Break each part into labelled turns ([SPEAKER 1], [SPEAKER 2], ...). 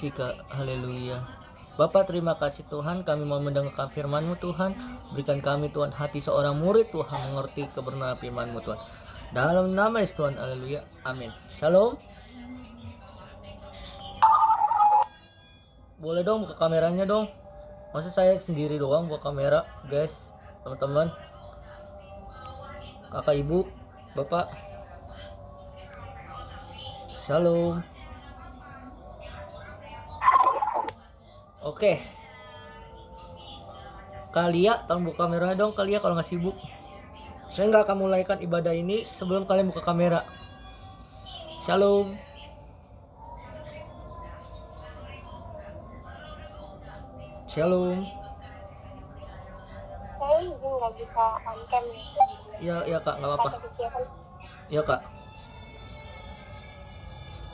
[SPEAKER 1] kasih Kak, haleluya. Bapak terima kasih Tuhan, kami mau mendengarkan firman-Mu Tuhan. Berikan kami Tuhan hati seorang murid Tuhan, mengerti kebenaran firman-Mu Tuhan. Dalam nama Yesus Tuhan, haleluya, amin. Shalom. Boleh dong buka kameranya dong. Masa saya sendiri doang buka kamera, guys, teman-teman, kakak, ibu, bapak. Shalom. Oke. Kalia, tolong buka kamera dong Kalia kalau nggak sibuk. Saya nggak akan mulaikan ibadah ini sebelum kalian buka kamera. Shalom. Shalom.
[SPEAKER 2] Saya nggak bisa on cam.
[SPEAKER 1] Ya Kak, nggak apa-apa. Ya Kak.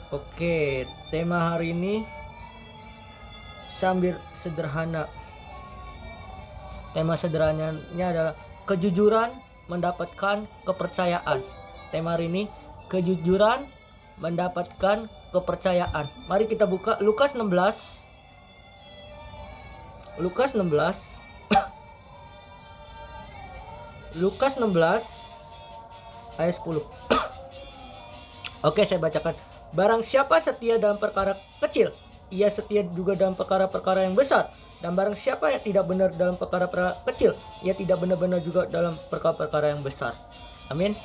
[SPEAKER 1] Oke, tema hari ini sambil sederhana. Tema sederhananya adalah kejujuran mendapatkan kepercayaan. Tema hari ini kejujuran mendapatkan kepercayaan. Mari kita buka Lukas 16. Lukas 16. Lukas 16 ayat 10. Oke, saya bacakan. Barang siapa setia dalam perkara kecil, ia setia juga dalam perkara-perkara yang besar. Dan barang siapa yang tidak benar dalam perkara-perkara kecil, ia tidak benar-benar juga dalam perkara-perkara yang besar. Amin.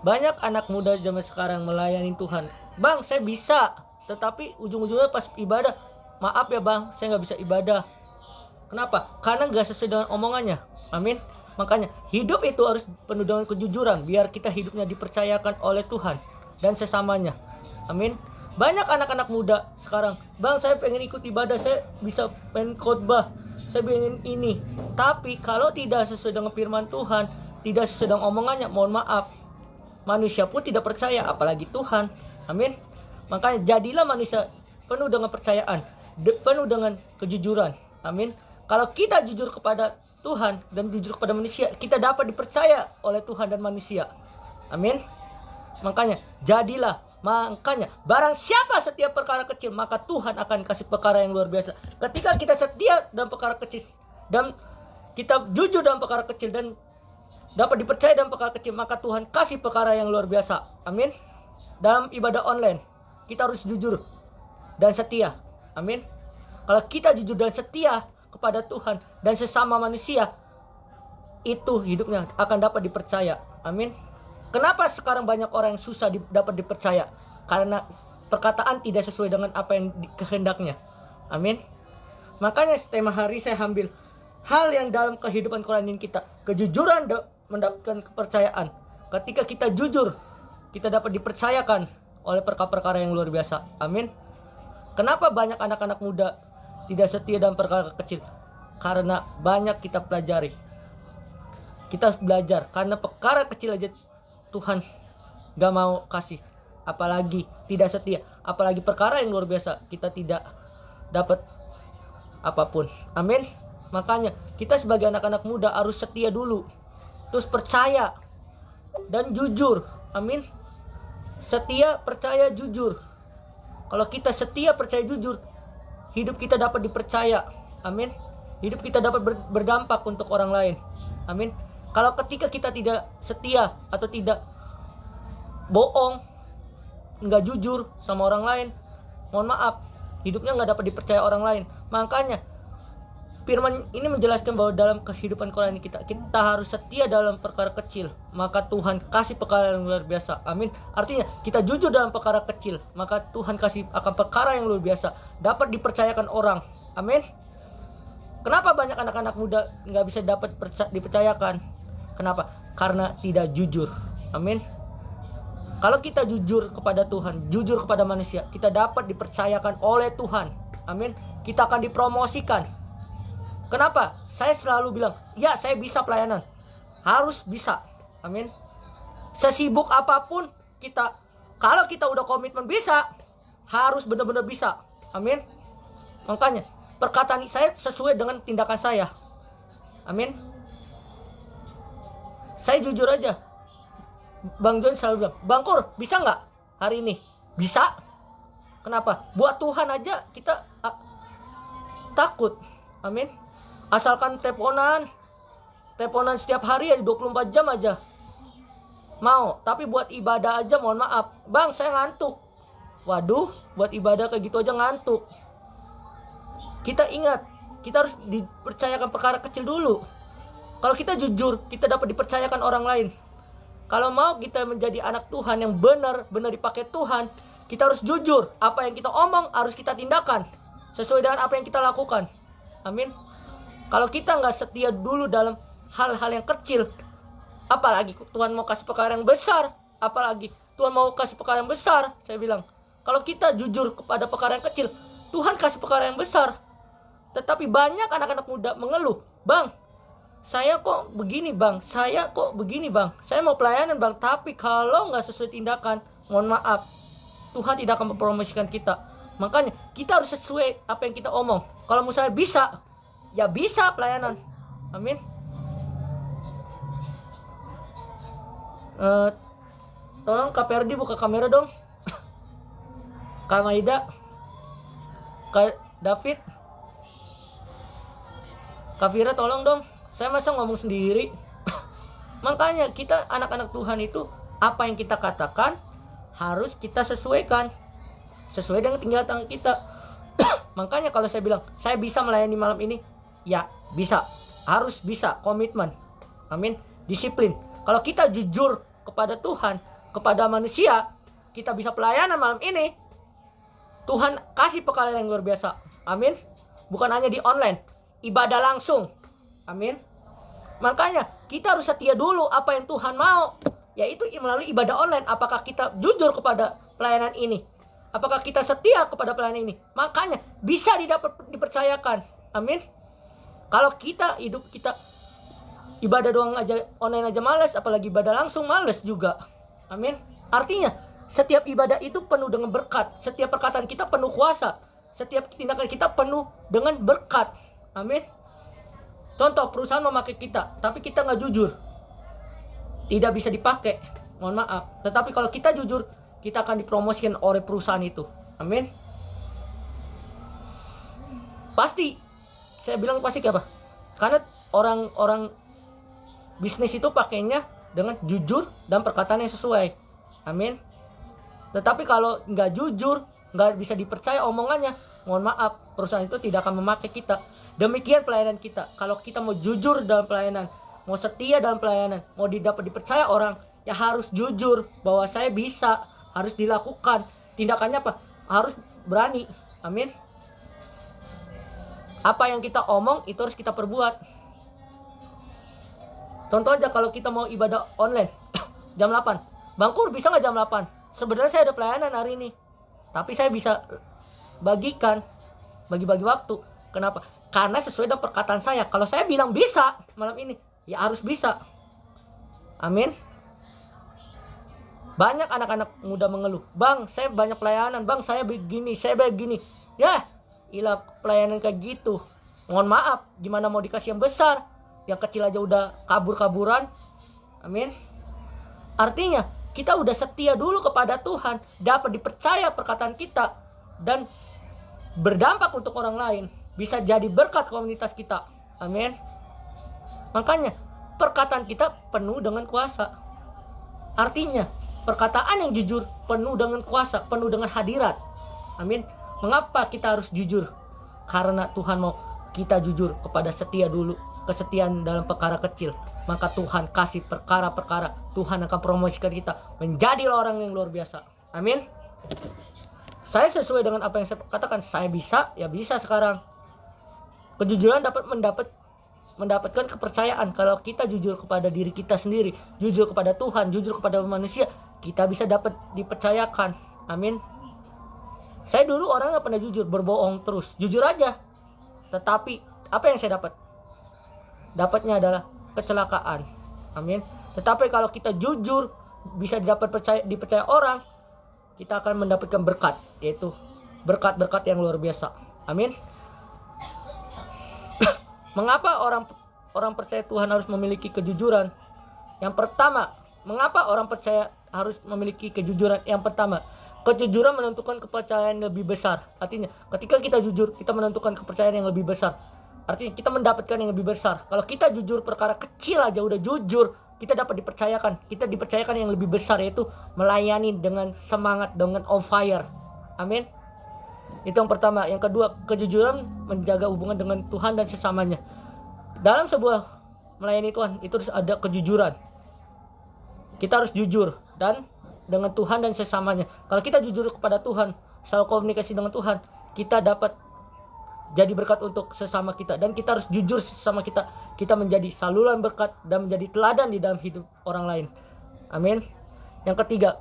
[SPEAKER 1] Banyak anak muda zaman sekarang melayani Tuhan. Bang, saya bisa, tetapi ujung-ujungnya pas ibadah, maaf ya bang, saya nggak bisa ibadah. Kenapa? Karena nggak sesuai dengan omongannya. Amin. Makanya hidup itu harus penuh dengan kejujuran, biar kita hidupnya dipercayakan oleh Tuhan dan sesamanya. Amin. Banyak anak-anak muda sekarang, bang saya pengen ikut ibadah, saya bisa pengen khotbah, saya pengen ini. Tapi kalau tidak sesuai dengan firman Tuhan, tidak sesuai dengan omongannya, mohon maaf, manusia pun tidak percaya, apalagi Tuhan. Amin. Makanya jadilah manusia penuh dengan percayaan, penuh dengan kejujuran. Amin. Kalau kita jujur kepada Tuhan dan jujur kepada manusia, kita dapat dipercaya oleh Tuhan dan manusia. Amin. Makanya barang siapa setia perkara kecil, maka Tuhan akan kasih perkara yang luar biasa. Ketika kita setia dalam perkara kecil dan kita jujur dalam perkara kecil dan dapat dipercaya dalam perkara kecil, maka Tuhan kasih perkara yang luar biasa. Amin. Dalam ibadah online, kita harus jujur dan setia. Amin. Kalau kita jujur dan setia kepada Tuhan dan sesama manusia, itu hidupnya akan dapat dipercaya. Amin. Kenapa sekarang banyak orang yang susah dapat dipercaya? Karena perkataan tidak sesuai dengan apa yang kehendaknya. Amin. Makanya tema hari saya ambil hal yang dalam kehidupan Quranin kita. Kejujuran mendapatkan kepercayaan. Ketika kita jujur, kita dapat dipercayakan oleh perkara-perkara yang luar biasa. Amin. Kenapa banyak anak-anak muda tidak setia dalam perkara kecil? Karena banyak kita pelajari. Kita harus belajar. Karena perkara kecil aja Tuhan gak mau kasih, apalagi tidak setia, apalagi perkara yang luar biasa kita tidak dapat apapun. Amin. Makanya kita sebagai anak-anak muda harus setia dulu, terus percaya dan jujur. Amin. Setia, percaya, jujur. Kalau kita setia, percaya, jujur, hidup kita dapat dipercaya. Amin. Hidup kita dapat berdampak untuk orang lain. Amin. Kalau ketika kita tidak setia atau tidak bohong, nggak jujur sama orang lain, mohon maaf, hidupnya nggak dapat dipercaya orang lain. Makanya firman ini menjelaskan bahwa dalam kehidupan Qurani kita harus setia dalam perkara kecil, maka Tuhan kasih perkara yang luar biasa. Amin. Artinya kita jujur dalam perkara kecil, maka Tuhan kasih akan perkara yang luar biasa, dapat dipercayakan orang. Amin. Kenapa banyak anak-anak muda nggak bisa dapat dipercayakan? Kenapa? Karena tidak jujur. Amin. Kalau kita jujur kepada Tuhan, jujur kepada manusia, kita dapat dipercayakan oleh Tuhan. Amin. Kita akan dipromosikan. Kenapa? Saya selalu bilang, ya saya bisa pelayanan. Harus bisa. Amin. Sesibuk apapun kita, kalau kita udah komitmen bisa, harus benar-benar bisa. Amin. Makanya perkataan saya sesuai dengan tindakan saya. Amin. Saya jujur aja. Bang John selalu bilang, Bang Kur, bisa nggak hari ini? Bisa. Kenapa? Buat Tuhan aja kita takut. Amin. Asalkan teleponan setiap hari ya 24 jam aja mau. Tapi buat ibadah aja mohon maaf, bang saya ngantuk. Waduh, buat ibadah kayak gitu aja ngantuk. Kita ingat, kita harus dipercayakan perkara kecil dulu. Kalau kita jujur, kita dapat dipercayakan orang lain. Kalau mau kita menjadi anak Tuhan yang benar-benar dipakai Tuhan, kita harus jujur. Apa yang kita omong harus kita tindakan sesuai dengan apa yang kita lakukan. Amin. Kalau kita nggak setia dulu dalam hal-hal yang kecil, apalagi Tuhan mau kasih perkara yang besar, apalagi Tuhan mau kasih perkara yang besar, saya bilang, kalau kita jujur kepada perkara yang kecil, Tuhan kasih perkara yang besar. Tetapi banyak anak-anak muda mengeluh, bang, saya kok begini bang, saya mau pelayanan bang, tapi kalau nggak sesuai tindakan, mohon maaf, Tuhan tidak akan mempromosikan kita. Makanya kita harus sesuai apa yang kita omong. Kalau misalnya bisa, ya bisa pelayanan. Amin. Tolong Kak Perdi buka kamera dong. Kak Maida, Kak David, Kak Vira tolong dong. Saya masa ngomong sendiri. Makanya kita anak-anak Tuhan itu, apa yang kita katakan harus kita sesuaikan sesuai dengan tinggal tangan kita. Makanya kalau saya bilang saya bisa melayani malam ini, ya bisa, harus bisa, komitmen. Amin. Disiplin. Kalau kita jujur kepada Tuhan, kepada manusia, kita bisa pelayanan malam ini, Tuhan kasih perkara yang luar biasa. Amin. Bukan hanya di online, ibadah langsung. Amin. Makanya kita harus setia dulu apa yang Tuhan mau, yaitu melalui ibadah online. Apakah kita jujur kepada pelayanan ini? Apakah kita setia kepada pelayanan ini? Makanya bisa dipercayakan. Amin. Kalau kita hidup kita ibadah doang aja, online aja males, apalagi ibadah langsung males juga. Amin. Artinya setiap ibadah itu penuh dengan berkat. Setiap perkataan kita penuh kuasa. Setiap tindakan kita penuh dengan berkat. Amin. Contoh, perusahaan memakai kita, tapi kita nggak jujur, tidak bisa dipakai. Mohon maaf. Tetapi kalau kita jujur, kita akan dipromosikan oleh perusahaan itu. Amin. Pasti. Saya bilang pasti apa? Karena orang-orang bisnis itu pakainya dengan jujur dan perkataan yang sesuai. Amin. Tetapi kalau nggak jujur, nggak bisa dipercaya omongannya, mohon maaf, perusahaan itu tidak akan memakai kita. Demikian pelayanan kita. Kalau kita mau jujur dalam pelayanan, mau setia dalam pelayanan, mau dipercaya orang, ya harus jujur bahwa saya bisa, harus dilakukan. Tindakannya apa? Harus berani. Amin. Apa yang kita omong itu harus kita perbuat. Contoh aja kalau kita mau ibadah online jam 8. Bang Kur bisa nggak jam 8? Sebenarnya saya ada pelayanan hari ini, tapi saya bisa bagi-bagi waktu. Kenapa? Karena sesuai dengan perkataan saya. Kalau saya bilang bisa malam ini, ya harus bisa. Amin. Banyak anak-anak muda mengeluh, bang saya banyak pelayanan, bang saya begini, saya begini. Ya ilah pelayanan kayak gitu, mohon maaf, gimana mau dikasih yang besar? Yang kecil aja udah kabur-kaburan. Amin. Artinya kita udah setia dulu kepada Tuhan, dapat dipercaya perkataan kita, dan berdampak untuk orang lain, bisa jadi berkat komunitas kita. Amin. Makanya perkataan kita penuh dengan kuasa. Artinya perkataan yang jujur penuh dengan kuasa, penuh dengan hadirat. Amin. Mengapa kita harus jujur? Karena Tuhan mau kita jujur kepada setia dulu. Kesetiaan dalam perkara kecil, maka Tuhan kasih perkara-perkara. Tuhan akan promosikan kita menjadi orang yang luar biasa. Amin. Saya sesuai dengan apa yang saya katakan. Saya bisa, ya bisa sekarang. Kejujuran dapat mendapatkan kepercayaan. Kalau kita jujur kepada diri kita sendiri, jujur kepada Tuhan, jujur kepada manusia, kita bisa dapat dipercayakan. Amin. Saya dulu orang gak pernah jujur, berbohong terus, jujur aja. Tetapi apa yang saya dapat? Dapatnya adalah kecelakaan. Amin. Tetapi kalau kita jujur, bisa dipercaya orang, kita akan mendapatkan berkat, yaitu berkat-berkat yang luar biasa. Amin. Mengapa orang percaya Tuhan harus memiliki kejujuran? Yang pertama, mengapa orang percaya harus memiliki kejujuran? Yang pertama, Kejujuran menentukan kepercayaan yang lebih besar. Artinya, ketika kita jujur, kita menentukan kepercayaan yang lebih besar. Artinya, kita mendapatkan yang lebih besar. Kalau kita jujur perkara kecil aja udah jujur, kita dapat dipercayakan. Kita dipercayakan yang lebih besar, yaitu melayani dengan semangat, dengan on fire. Amin. Itu yang pertama. Yang kedua, kejujuran menjaga hubungan dengan Tuhan dan sesamanya. Dalam sebuah melayani Tuhan, itu harus ada kejujuran. Kita harus jujur dan dengan Tuhan dan sesamanya. Kalau kita jujur kepada Tuhan, selalu komunikasi dengan Tuhan, kita dapat jadi berkat untuk sesama kita. Dan kita harus jujur sesama kita. Kita menjadi saluran berkat dan menjadi teladan di dalam hidup orang lain. Amin. Yang ketiga,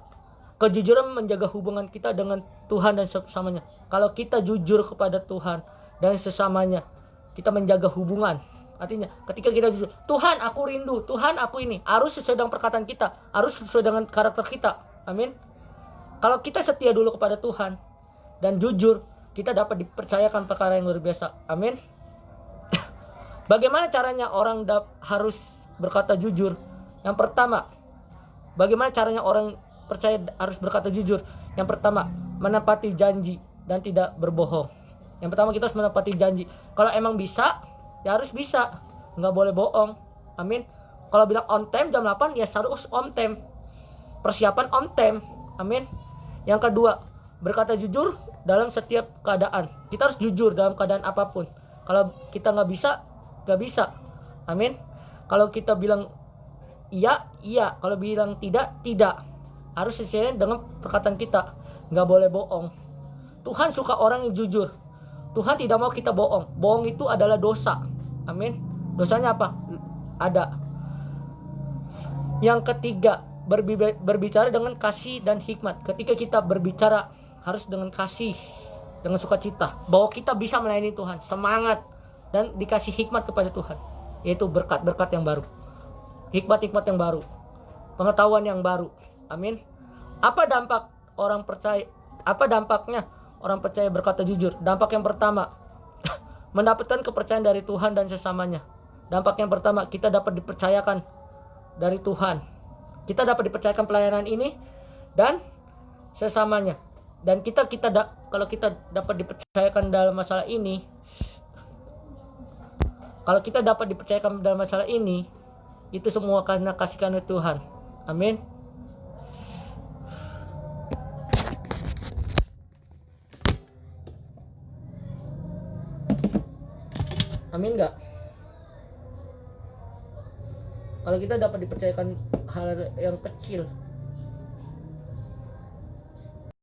[SPEAKER 1] kejujuran menjaga hubungan kita dengan Tuhan dan sesamanya. Kalau kita jujur kepada Tuhan dan sesamanya, kita menjaga hubungan. Artinya, ketika kita jujur, Tuhan aku rindu, Tuhan aku ini, harus sesuai dengan perkataan kita, harus sesuai dengan karakter kita. Amin. Kalau kita setia dulu kepada Tuhan dan jujur, kita dapat dipercayakan perkara yang luar biasa. Amin. Bagaimana caranya orang harus berkata jujur? Yang pertama, bagaimana caranya orang percaya harus berkata jujur? Yang pertama, menepati janji dan tidak berbohong. Yang pertama, kita harus menepati janji. Kalau emang bisa, ya harus bisa. Nggak boleh bohong. Amin. Kalau bilang on time jam 8, ya harus on time. Persiapan on time. Amin. Yang kedua, berkata jujur dalam setiap keadaan. Kita harus jujur dalam keadaan apapun. Kalau kita nggak bisa, nggak bisa. Amin. Kalau kita bilang iya, iya. Kalau bilang tidak, tidak. Harus sesuai dengan perkataan kita. Nggak boleh bohong. Tuhan suka orang yang jujur. Tuhan tidak mau kita bohong. Bohong itu adalah dosa. Amin. Dosanya apa? Ada. Yang ketiga, berbicara dengan kasih dan hikmat. Ketika kita berbicara harus dengan kasih, dengan sukacita, bahwa kita bisa melayani Tuhan, semangat, dan dikasih hikmat kepada Tuhan, yaitu berkat-berkat yang baru, hikmat-hikmat yang baru, pengetahuan yang baru. Amin. Apa dampak orang percaya? Apa dampaknya orang percaya berkata jujur? Dampak yang pertama, mendapatkan kepercayaan dari Tuhan dan sesamanya. Dampak yang pertama, kita dapat dipercayakan dari Tuhan. Kita dapat dipercayakan pelayanan ini dan sesamanya. Dan kalau kita dapat dipercayakan dalam masalah ini, itu semua karena kasih karunia Tuhan. Amin. Amin enggak? Kalau kita dapat dipercayakan hal yang kecil,